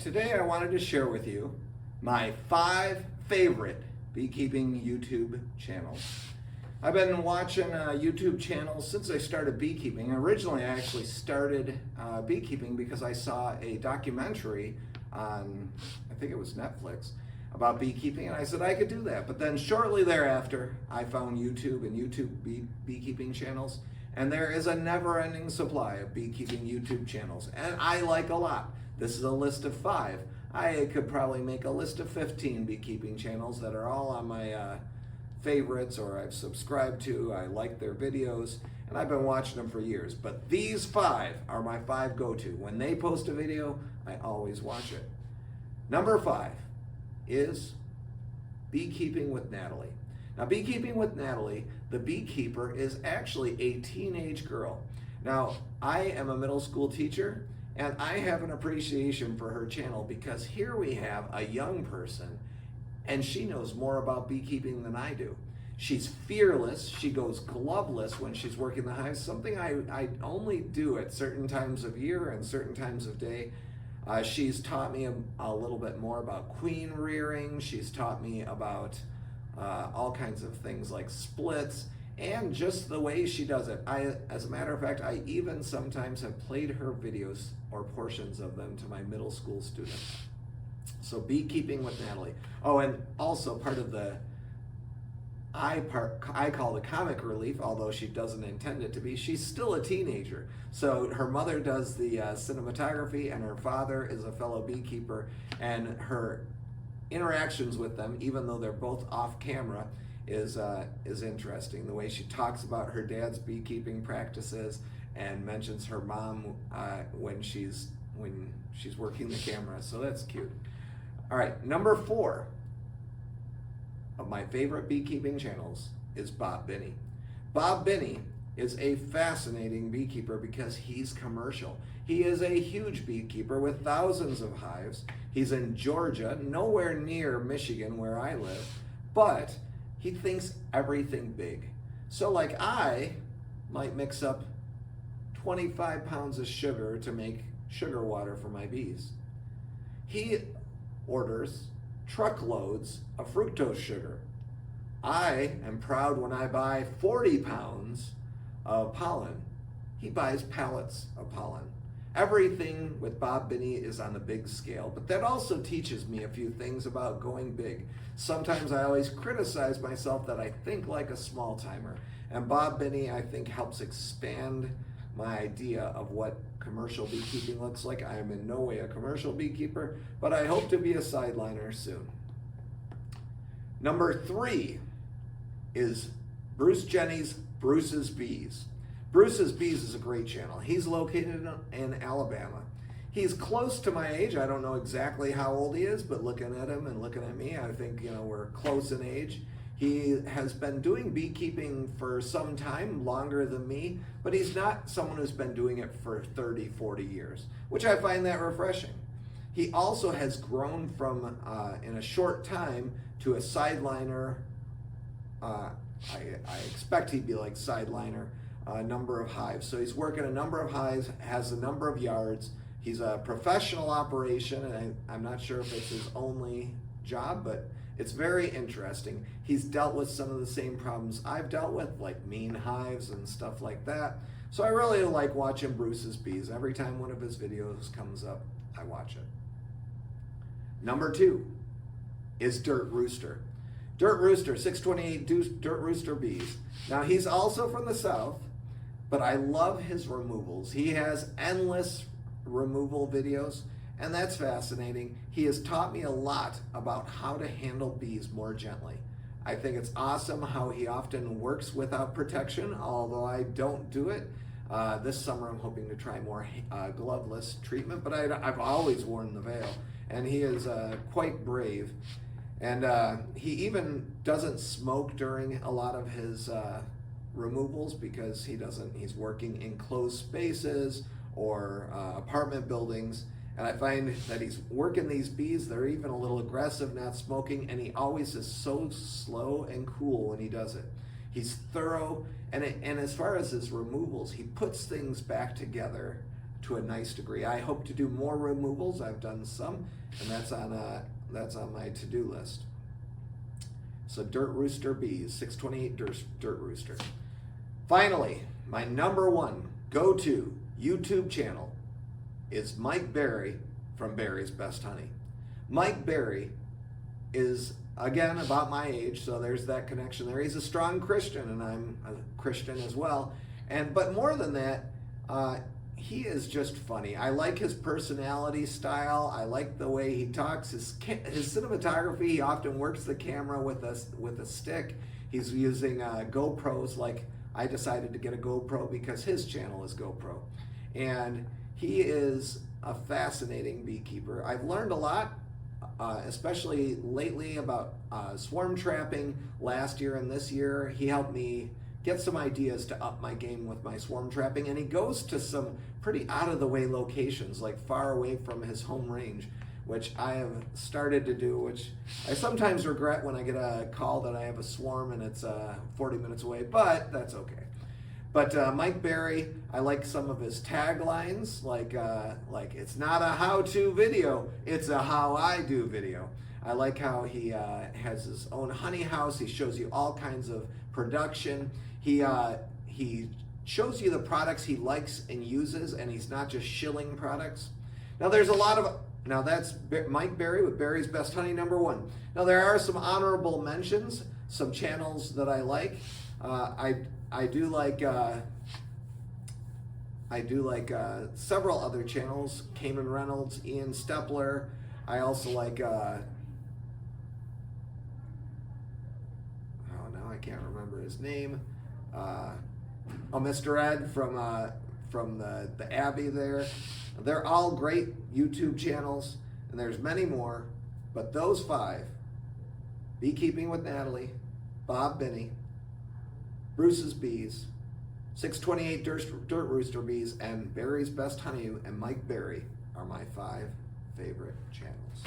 Today I wanted to share with you my 5 favorite beekeeping YouTube channels. I've been watching YouTube channels since I started beekeeping. Originally I actually started beekeeping because I saw a documentary on, I think it was Netflix, about beekeeping, and I said I could do that. But then shortly thereafter I found YouTube and YouTube beekeeping channels, and there is a never-ending supply of beekeeping YouTube channels, and I like a lot. This is a list of 5. I could probably make a list of 15 beekeeping channels that are all on my favorites, or I've subscribed to. I like their videos, and I've been watching them for years. But these 5 are my 5 go-to. When they post a video, I always watch it. Number 5 is Beekeeping with Natalie. Now, Beekeeping with Natalie, the beekeeper, is actually a teenage girl. Now, I am a middle school teacher, and I have an appreciation for her channel because here we have a young person, and she knows more about beekeeping than I do. She's fearless. She goes gloveless when she's working the hives, something I only do at certain times of year and certain times of day. She's taught me a little bit more about queen rearing. She's taught me about all kinds of things like splits, and just the way she does it. As a matter of fact, I even sometimes have played her videos or portions of them to my middle school students. So Beekeeping with Natalie. Oh, and also part of the I call the comic relief, although she doesn't intend it to be. She's still a teenager. So her mother does the cinematography, and her father is a fellow beekeeper, and her interactions with them, even though they're both off camera, is interesting. The way she talks about her dad's beekeeping practices and mentions her mom when she's working the camera. So that's cute. All right, number 4 of my favorite beekeeping channels is Bob Binney. Bob Binney is a fascinating beekeeper because he's commercial. He is a huge beekeeper with thousands of hives. He's in Georgia, nowhere near Michigan where I live, but he thinks everything big. So like I might mix up 25 pounds of sugar to make sugar water for my bees. He orders truckloads of fructose sugar. I am proud when I buy 40 pounds of pollen. He buys pallets of pollen. Everything with Bob Binney is on the big scale, but that also teaches me a few things about going big. Sometimes I always criticize myself that I think like a small timer, and Bob Binney, I think, helps expand my idea of what commercial beekeeping looks like. I am in no way a commercial beekeeper, but I hope to be a sideliner soon. Number 3 is Bruce Jenny's Bruce's Bees. Bruce's Bees is a great channel. He's located in Alabama. He's close to my age. I don't know exactly how old he is, but looking at him and looking at me, I think we're close in age. He has been doing beekeeping for some time, longer than me, but he's not someone who's been doing it for 30, 40 years, which I find that refreshing. He also has grown from, in a short time, to a sideliner. I expect he'd be like sideliner, number of hives. So he's working a number of hives, has a number of yards. He's a professional operation, and I'm not sure if it's his only job, but it's very interesting. He's dealt with some of the same problems I've dealt with, like mean hives and stuff like that. So I really like watching Bruce's Bees. Every time one of his videos comes up, I watch it. Number 2 is Dirt Rooster. Dirt Rooster, 628 Dirt Rooster Bees. Now, he's also from the South, but I love his removals. He has endless removal videos, and that's fascinating. He has taught me a lot about how to handle bees more gently. I think it's awesome how he often works without protection, although I don't do it. This summer I'm hoping to try more gloveless treatment, but I've always worn the veil, and he is quite brave. And he even doesn't smoke during a lot of his removals because he's working in closed spaces or apartment buildings. And I find that he's working these bees, they're even a little aggressive, not smoking, and he always is so slow and cool when he does it. He's thorough, and as far as his removals, he puts things back together to a nice degree. I hope to do more removals. I've done some, and that's on my to-do list. So Dirt Rooster Bees, 628 Dirt Rooster. Finally, my number one go-to YouTube channel is Mike Berry from Berry's Best Honey. Mike Berry is, again, about my age, so there's that connection there. He's a strong Christian, and I'm a Christian as well. But more than that, he is just funny. I like his personality style. I like the way he talks. His cinematography, he often works the camera with a stick. He's using GoPros. Like, I decided to get a GoPro because his channel is GoPro. And he is a fascinating beekeeper. I've learned a lot, especially lately, about swarm trapping. Last year and this year, he helped me get some ideas to up my game with my swarm trapping, and he goes to some pretty out-of-the-way locations, like far away from his home range, which I have started to do, which I sometimes regret when I get a call that I have a swarm and it's 40 minutes away, but that's okay. But Mike Berry, I like some of his taglines, like it's not a how-to video, it's a how I do video. I like how he has his own honey house. He shows you all kinds of production. He shows you the products he likes and uses, and he's not just shilling products. Now there's a lot of, now that's Mike Berry with Berry's Best Honey, number one. Now there are some honorable mentions, some channels that I like. I do like several other channels, Cayman Reynolds, Ian Stepler. I also like, oh, now I can't remember his name. Mr. Ed from the Abbey there. They're all great YouTube channels, and there's many more, but those five, Beekeeping with Natalie, Bob Binney, Bruce's Bees, 628 Dirt Rooster Bees, and Berry's Best Honey and Mike Berry are my 5 favorite channels.